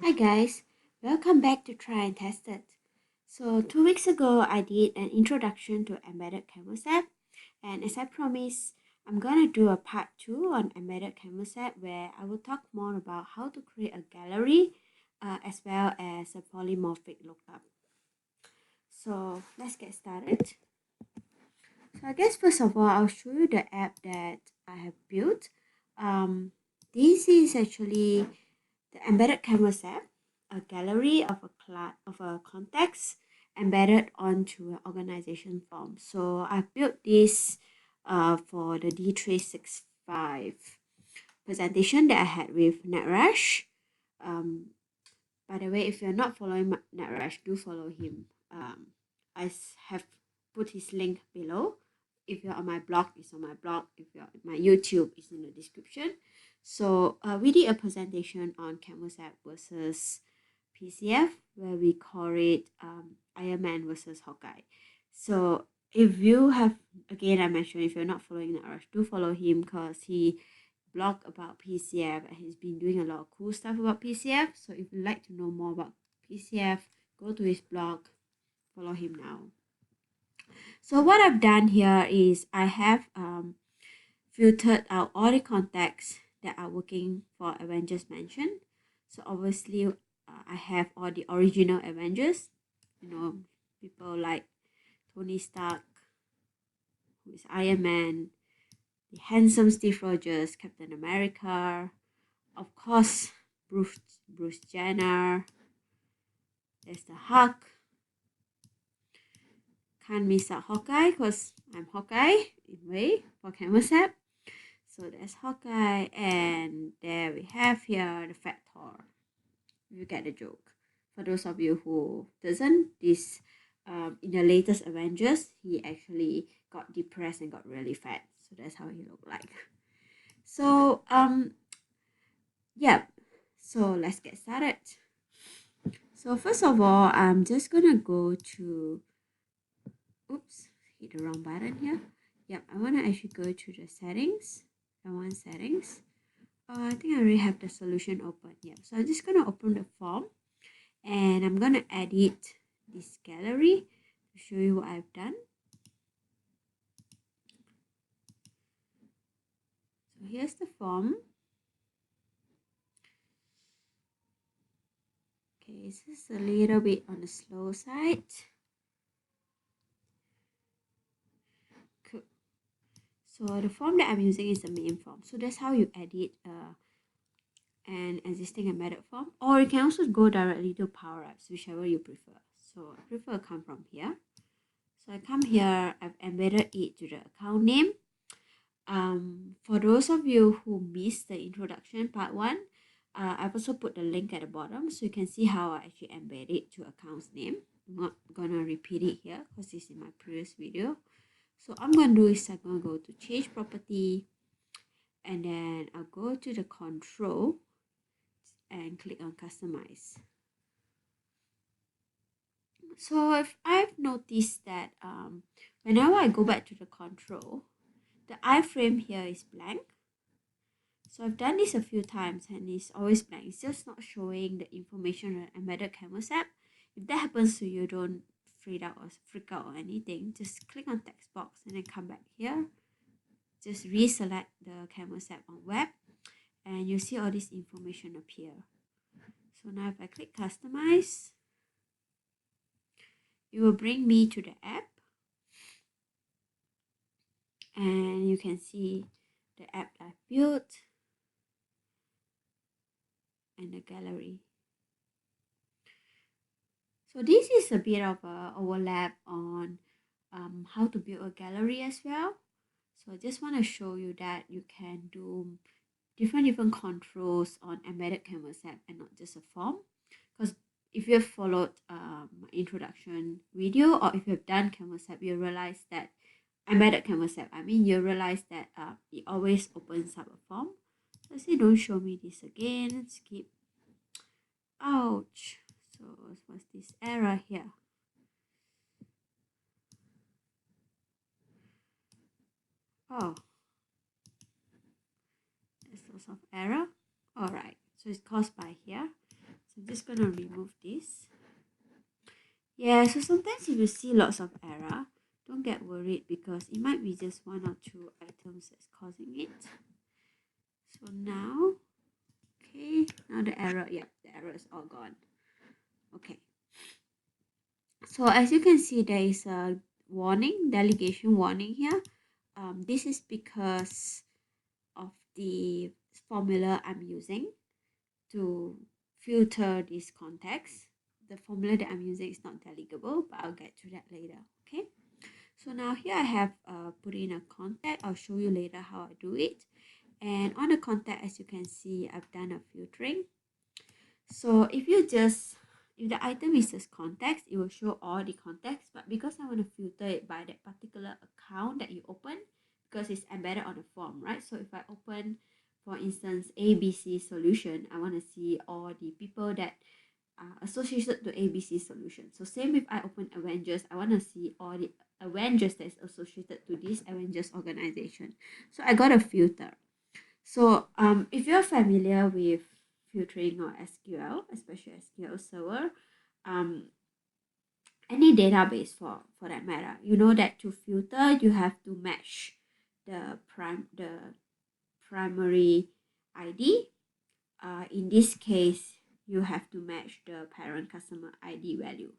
Hi guys, welcome back to Try and Test It. So 2 weeks ago I did an introduction to embedded canvas app, and as I promised, I'm gonna do a part 2 on embedded canvas app where I will talk more about how to create a gallery as well as a polymorphic lookup. So let's get started. So I guess first of all I'll show you the app that I have built. This is actually the embedded canvas app, a gallery of a context embedded onto an organization form. So I built this for the D365 presentation that I had with Natraj. By the way, if you're not following Natraj, do follow him. I have put his link below. If you're on my blog, it's on my blog. If you're on my YouTube, it's in the description. So we did a presentation on Canvas app versus PCF, where we call it Iron Man versus Hawkeye. So if you have, again, I mentioned, if you're not following Natraj, do follow him because he blog about PCF and he's been doing a lot of cool stuff about PCF. So if you'd like to know more about PCF, go to his blog, follow him now. So what I've done here is I have filtered out all the contacts that are working for Avengers Mansion. So obviously I have all the original Avengers, people like Tony Stark, who is Iron Man, the handsome Steve Rogers, Captain America, of course, Bruce Jenner. There's the Hulk. Can't miss out Hawkeye because I'm Hawkeye in a way for Canvas app. So there's Hawkeye, and there we have here the Fat Thor. You get the joke. For those of you who doesn't, this in the latest Avengers, he actually got depressed and got really fat. So that's how he looked like. So yeah. So let's get started. So first of all, I'm just gonna go to, oops, hit the wrong button here. Yep, I wanna actually go to the settings. I want settings. I think I already have the solution open. Yep, so I'm just gonna open the form and I'm gonna edit this gallery to show you what I've done. So here's the form. Okay, this is a little bit on the slow side. Cool. So the form that I'm using is the main form. So that's how you edit an existing embedded form, or you can also go directly to Power Apps, whichever you prefer. So I prefer come from here. So I come here, I've embedded it to the account name. For those of you who missed the introduction part 1, I've also put the link at the bottom so you can see how I actually embed it to account's name. I'm not gonna repeat it here because it's in my previous video. So I'm gonna do is I'm gonna go to change property, and then I'll go to the control and click on customize. So if I've noticed that whenever I go back to the control, the iframe here is blank. So I've done this a few times and it's always blank. It's just not showing the information on the embedded canvas app. If that happens to you, don't freak out or anything. Just click on text box and then come back here. Just reselect the canvas app on web and you see all this information appear. So now if I click customize, it will bring me to the app and you can see the app I've built and the gallery. So this is a bit of a overlap on how to build a gallery as well. So I just want to show you that you can do different controls on embedded canvas app and not just a form. Because if you've followed my introduction video, or if you've done canvas app, you realize that embedded canvas app, you realize that it always opens up a form. Let's say don't show me this again, skip. Ouch. So what's this error here? Oh, there's lots of error. All right, so it's caused by here. So I'm just gonna remove this. Yeah, so sometimes if you see lots of error, don't get worried because it might be just one or two items that's causing it. So now, okay, now the error, yeah, the error is all gone. Okay. So as you can see, there is a warning, delegation warning here. This is because of the formula I'm using to filter this context. The formula that I'm using is not delegable, but I'll get to that later. Okay. So now here I have put in a contact. I'll show you later how I do it. And on the contact, as you can see, I've done a filtering. So if the item is just context, it will show all the context. But because I want to filter it by that particular account that you open, because it's embedded on the form, right? So if I open, for instance, ABC solution, I want to see all the people that are associated to ABC solution. So same if I open Avengers, I want to see all the Avengers that is associated to this Avengers organization. So I got a filter. So if you're familiar with filtering or SQL, especially SQL Server, any database for that matter, you know that to filter you have to match the primary ID. In this case, you have to match the parent customer ID value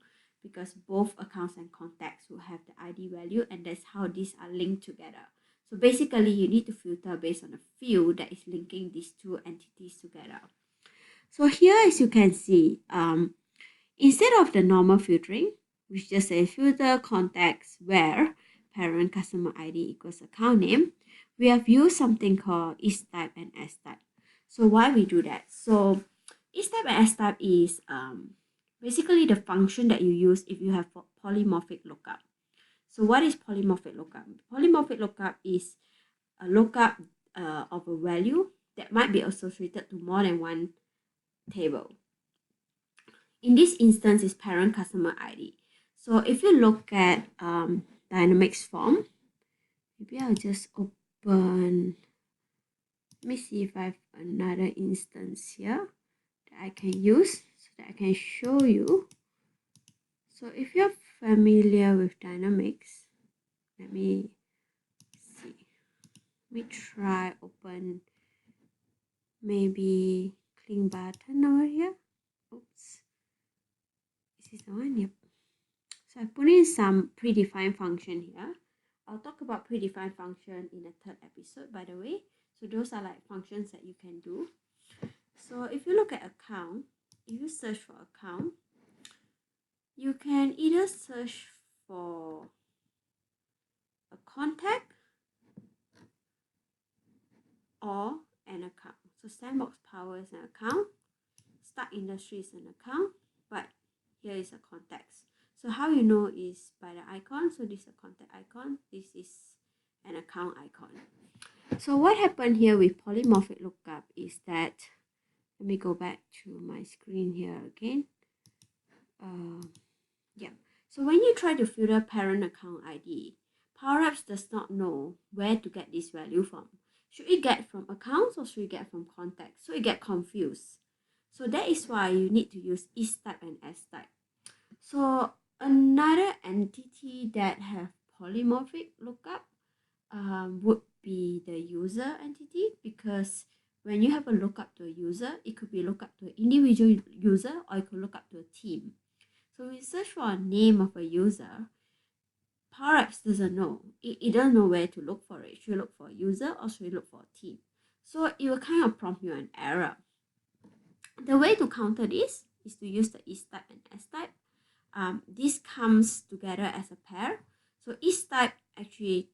because both accounts and contacts will have the ID value, and that's how these are linked together. So basically, you need to filter based on a field that is linking these two entities together. So here, as you can see, instead of the normal filtering, which just says filter contacts where parent customer ID equals account name, we have used something called is-type and s-type. So why we do that? So is-type and s-type is basically the function that you use if you have polymorphic lookup. So what is polymorphic lookup? Polymorphic lookup is a lookup of a value that might be associated to more than one table. In this instance, is parent customer ID. So if you look at Dynamics form, maybe I'll just open. Let me see if I have another instance here that I can use so that I can show you. So if you're familiar with Dynamics, let me see. Let me try open maybe clean button over here. Oops. This is the one, yep. So I put in some predefined function here. I'll talk about predefined function in the third episode, by the way. So those are like functions that you can do. So if you look at account, if you search for account, you can either search for a contact or an account. So Sandbox Power is an account, Start Industry is an account, but here is a context. So how you know is by the icon. So this is a contact icon, this is an account icon. So what happened here with polymorphic lookup is that, let me go back to my screen here again. Yeah. So when you try to filter parent account ID, Power Apps does not know where to get this value from. Should it get from accounts or should it get from contacts? So it get confused. So that is why you need to use is-type and s-type. So another entity that have polymorphic lookup would be the user entity, because when you have a lookup to a user, it could be lookup to an individual user or it could look up to a team. So we search for a name of a user, Power Apps doesn't know. It doesn't know where to look for it. Should you look for a user or should you look for a team? So it will kind of prompt you an error. The way to counter this is to use the is-type and s-type. This comes together as a pair. So is-type actually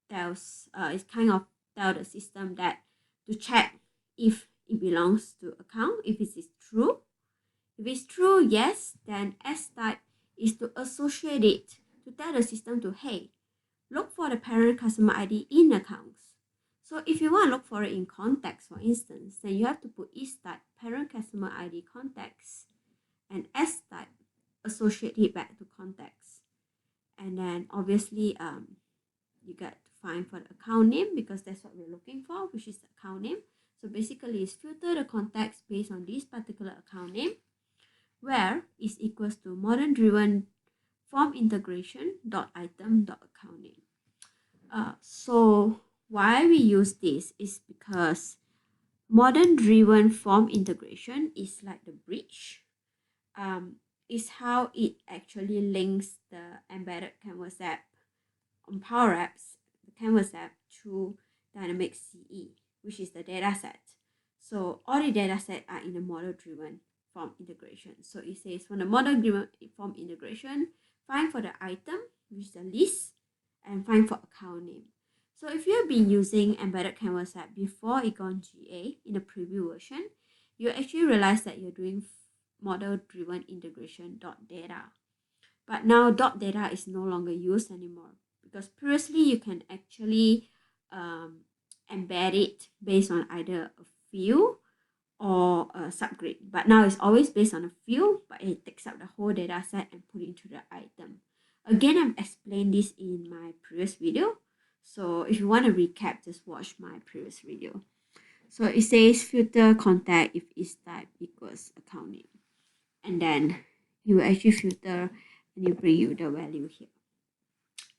tells it kind of tell the system that to check if it belongs to account, if it is true. If it's true, yes, then s-type is to associate it, to tell the system to, hey, look for the parent customer ID in accounts. So if you want to look for it in contacts, for instance, then you have to put is-type parent customer ID contacts and s-type associate it back to contacts. And then obviously you got to find for the account name because that's what we're looking for, which is the account name. So basically it's filter the contacts based on this particular account name. where is equals to modern driven form integration dot item dot account name. So why we use this is because modern driven form integration is like the bridge. Is how it actually links the embedded Canvas app on Power Apps, the Canvas app, to Dynamics CE, which is the data set. So all the data set are in the model-driven form integration. So it says from the model-driven form integration, find for the item, which is the list, and find for account name. So if you've been using embedded Canvas app before it gone GA in the preview version, you actually realize that you're doing model-driven integration .data. But now .data is no longer used anymore, because previously you can actually embed it based on either a field or a subgrid. But now it's always based on a field, but it takes up the whole data set and put it into the item. Again, I've explained this in my previous video. So if you want to recap, just watch my previous video. So it says filter contact if is type equals account name. And then you will actually filter and it bring you the value here.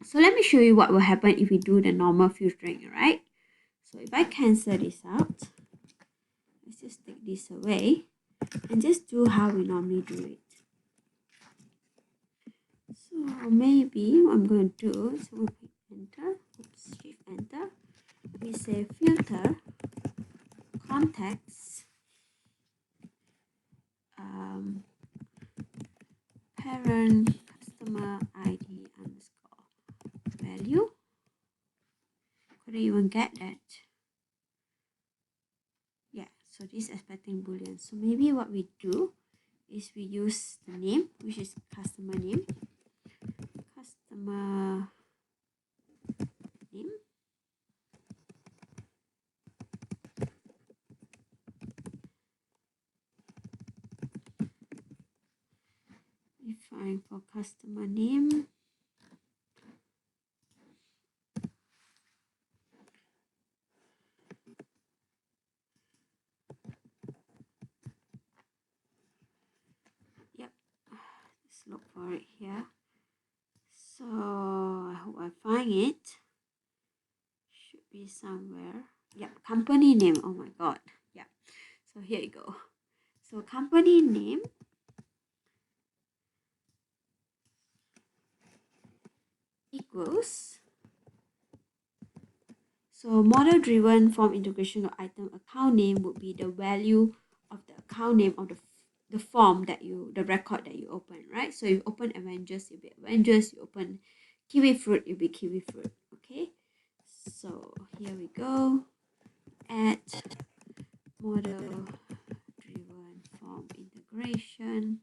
So let me show you what will happen if we do the normal filtering, right? So if I cancel this out, let's just take this away and just do how we normally do it. So maybe what I'm going to do is I'm going to enter, shift enter. We say filter contacts parent customer ID underscore value. Couldn't even get that. Yeah, so this is expecting boolean. So maybe what we do is we use the name, which is customer name. Customer name. We find for customer name. Yep, let's look for it here. So I hope I find it. Should be somewhere. Yep, company name. Oh my god. Yeah. So here you go. So company name equals. So model driven form integration of item account name would be the value of the account name of the form that the record that you open, right? So you open Avengers, it'll be Avengers. You open kiwi fruit, it'll be kiwi fruit. Okay. So here we go. Add model driven form integration.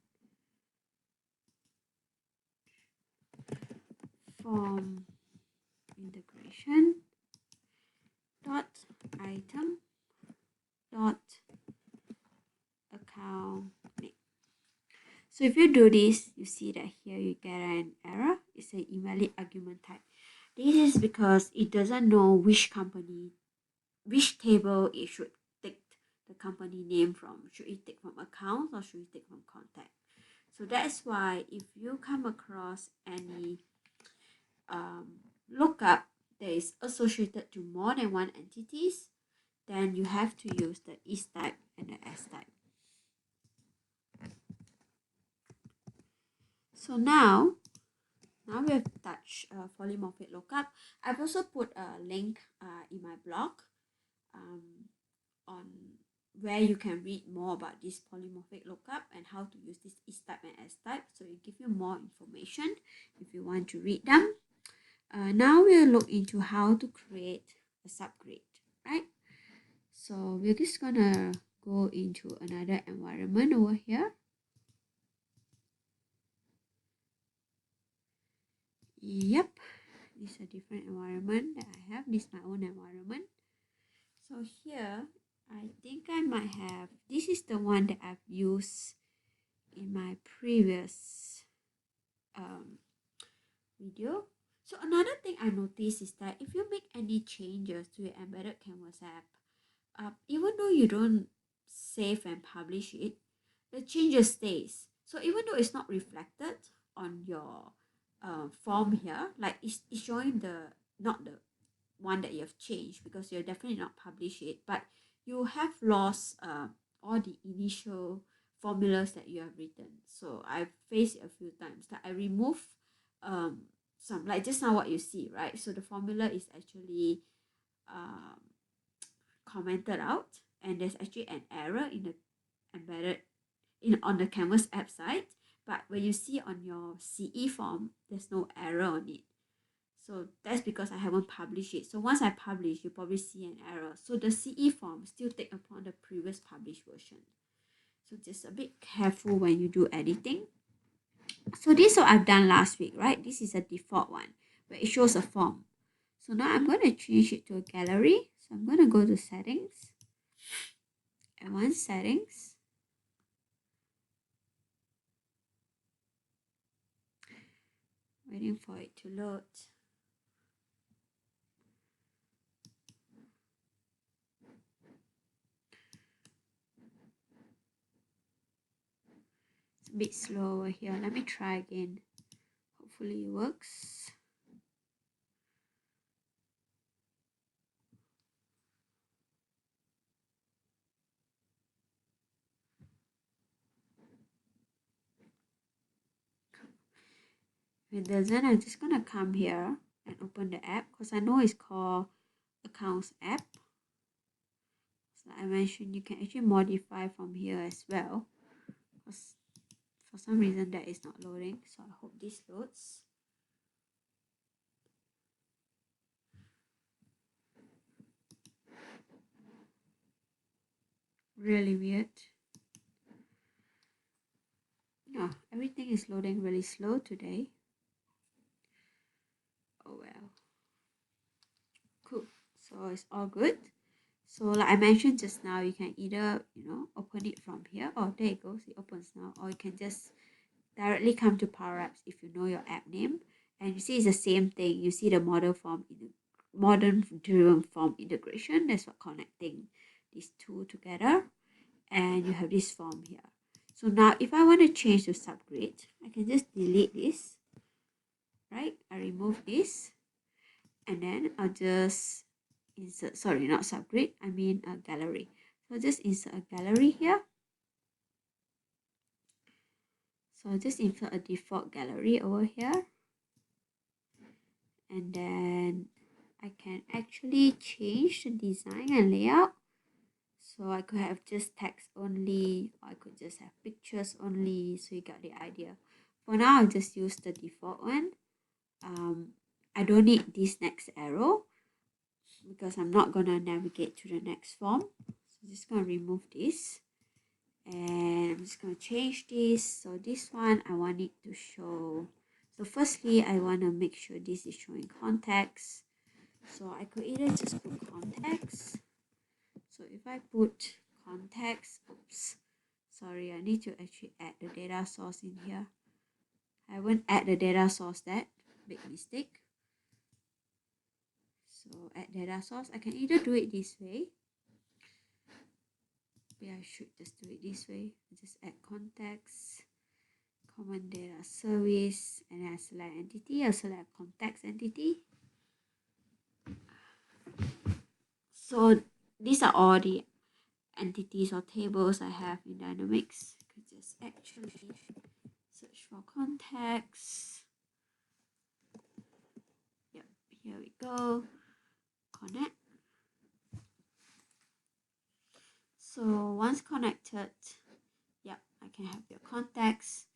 Form integration dot item dot account name. So if you do this, you see that here you get an error. It's an invalid argument type. This is because it doesn't know which company, which table it should take the company name from. Should it take from accounts or should it take from contact? So that's why if you come across any lookup that is associated to more than one entities, then you have to use the is type and the s type. So now we have touched polymorphic lookup. I've also put a link in my blog on where you can read more about this polymorphic lookup and how to use this is type and s type. So it gives you more information if you want to read them. Now we'll look into how to create a subgrid, right? So we're just gonna go into another environment over here. Yep, this is a different environment that I have. This is my own environment. So here, I think I might have, this is the one that I've used in my previous video. So another thing I noticed is that if you make any changes to your embedded Canvas app, even though you don't save and publish it, the changes stays. So So even though it's not reflected on your form here, like it's showing not the one that you have changed, because you're definitely not published it, but you have lost all the initial formulas that you have written. So I've faced it a few times that I remove some, like just now what you see, right? So the formula is actually commented out, and there's actually an error in the embedded on the Canvas app site, but when you see on your CE form, there's no error on it. So that's because I haven't published it. So once I publish, you probably see an error. So the CE form still take upon the previous published version. So just a bit careful when you do editing. So this is what I've done last week, right? This is a default one where it shows a form. So now I'm going to change it to a gallery. So I'm going to go to settings, advanced settings. Waiting for it to load. It's a bit slow over here. Let me try again. Hopefully it works. If it doesn't, I'm just gonna come here and open the app, because I know it's called Accounts app. So I mentioned you can actually modify from here as well, because for some reason that is not loading. So I hope this loads. Really weird. No, everything is loading really slow today. Oh well. Cool. So it's all good. So like I mentioned just now, you can either, open it from here. Oh, there it goes. It opens now. Or you can just directly come to Power Apps if you know your app name. And you see it's the same thing. You see the modern driven form integration. That's what connecting these two together. And you have this form here. So now if I want to change to subgrid, I can just delete this. Right? I remove this. And then I'll just insert, sorry, not subgrid, I mean a gallery. So just insert a gallery here. So just insert a default gallery over here. And then I can actually change the design and layout. So I could have just text only, or I could just have pictures only. So you got the idea. For now, I'll just use the default one. I don't need this next arrow, because I'm not going to navigate to the next form. So I'm just going to remove this, and I'm just going to change this. So this one, I want it to show. So firstly, I want to make sure this is showing context. So I could either just put context. So if I put context, oops, sorry, I need to actually add the data source in here. I won't add the data source, that big mistake. So add data source, I can either do it this way. Maybe I should just do it this way. Just add context, common data service, and then I select entity. I'll select context entity. So these are all the entities or tables I have in Dynamics. I could just actually search for context. Yep, here we go. Connect. So once connected, yep, I can have your context.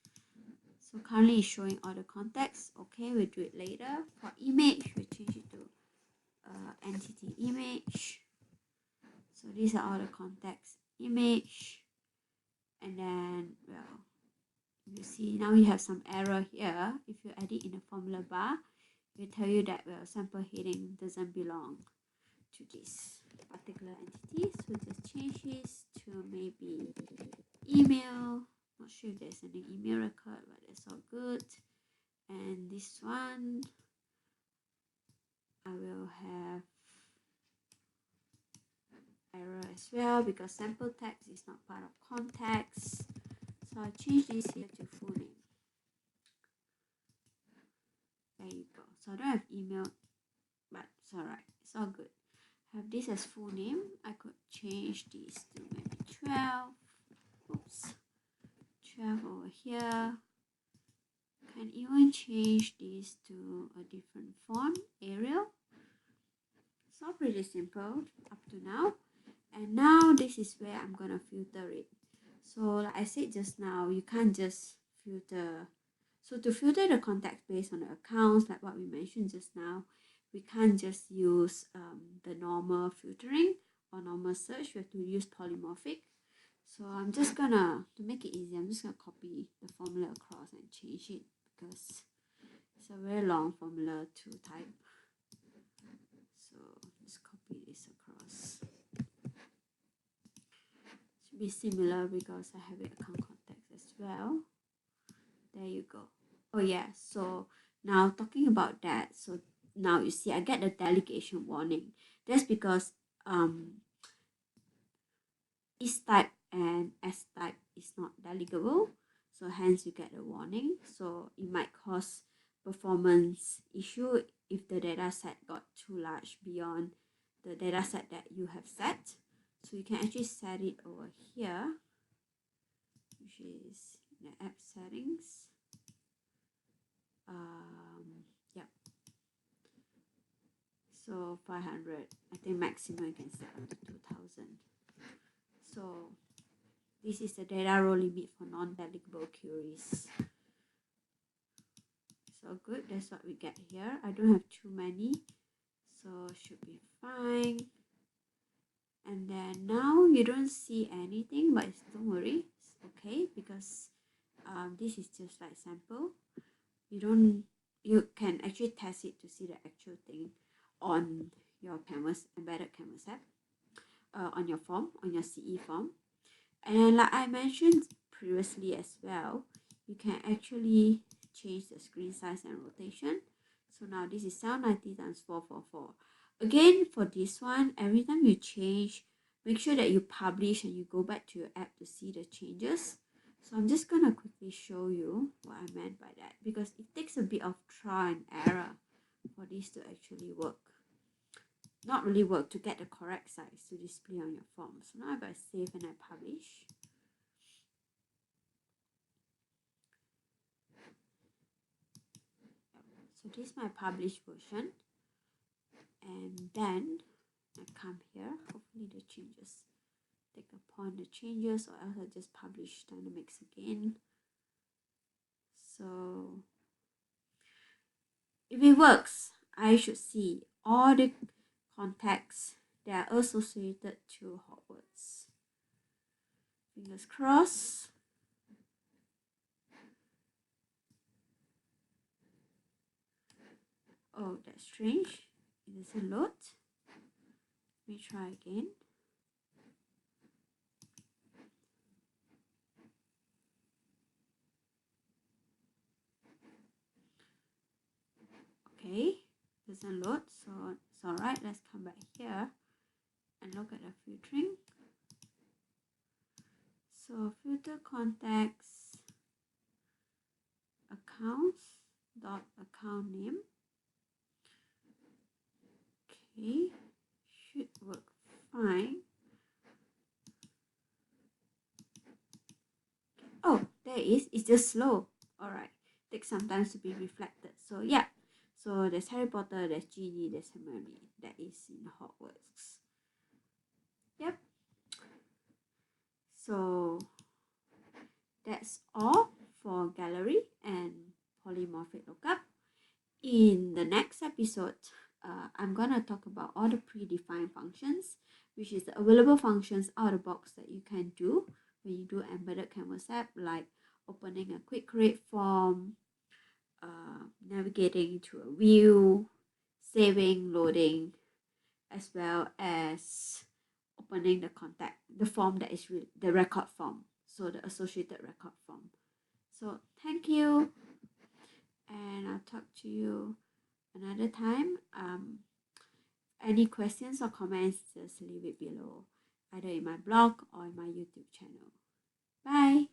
So currently it's showing all the context. Okay, we'll do it later. For image, we'll change it to entity image. So these are all the context image. And then, well, you see now you have some error here. If you edit in the formula bar, it will tell you that, well, sample heading doesn't belong to this particular entity. So just change this to maybe email. Not sure if there's any email record, but that's all good. And this one, I will have error as well, because sample text is not part of context. So I'll change this here to full name. There you go. So I don't have email, but it's alright. It's all good. Have this as full name. I could change this to maybe 12. Oops. 12 over here. Can even change this to a different font, Arial. It's all pretty simple up to now. And now this is where I'm gonna filter it. So like I said just now, you can't just filter. So to filter the contacts based on the accounts, like what we mentioned just now, we can't just use the normal filtering or normal search. We have to use polymorphic. So I'm just gonna, to make it easy, I'm just gonna copy the formula across and change it because it's a very long formula to type. So just copy this across. Should be similar because I have it account context as well. There you go. Oh yeah, so now talking about that, so now you see I get the delegation warning. That's because is type and S type is not delegable, so hence you get a warning. So it might cause performance issue if the data set got too large beyond the data set that you have set. So you can actually set it over here, which is the app settings. Yep. So 500. I think maximum you can set up to 2000. So this is the data row limit for non-delegable queries. So good, that's what we get here. I don't have too many, so should be fine. And then now you don't see anything, but don't worry, it's okay because this is just like sample. You can actually test it to see the actual thing on your Canvas, embedded Canvas app, on your form, on your CE form. And like I mentioned previously as well, you can actually change the screen size and rotation. So now this is 790 times 444. Again, for this one, every time you change, make sure that you publish and you go back to your app to see the changes. So I'm just going to quickly show you what I meant by that because it takes a bit of trial and error for this to actually work. Not really work, to get the correct size to display on your form. So now if I save and I publish, so this is my published version, and then I come here, hopefully the changes take upon the changes, or else I just publish dynamics again. So if it works, I should see all the contacts that are associated to hotwords. Fingers crossed. Oh, that's strange. It doesn't load. Let me try again. Okay, doesn't load, so it's alright. Let's come back here and look at the filtering. So filter contacts, accounts dot account name. Okay, should work fine. Oh, there it is. It's just slow. Alright, takes some time to be reflected. So yeah, so there's Harry Potter, there's Genie, there's Hermione. That is in Hogwarts. Yep. So that's all for gallery and polymorphic lookup. In the next episode, I'm gonna talk about all the predefined functions, which is the available functions out of the box that you can do when you do embedded Canvas app, like opening a quick create form, navigating to a view, saving, loading, as well as opening the form that is the record form, so the associated record form. So thank you, and I'll talk to you another time. Any questions or comments, just leave it below, either in my blog or in my YouTube channel. Bye.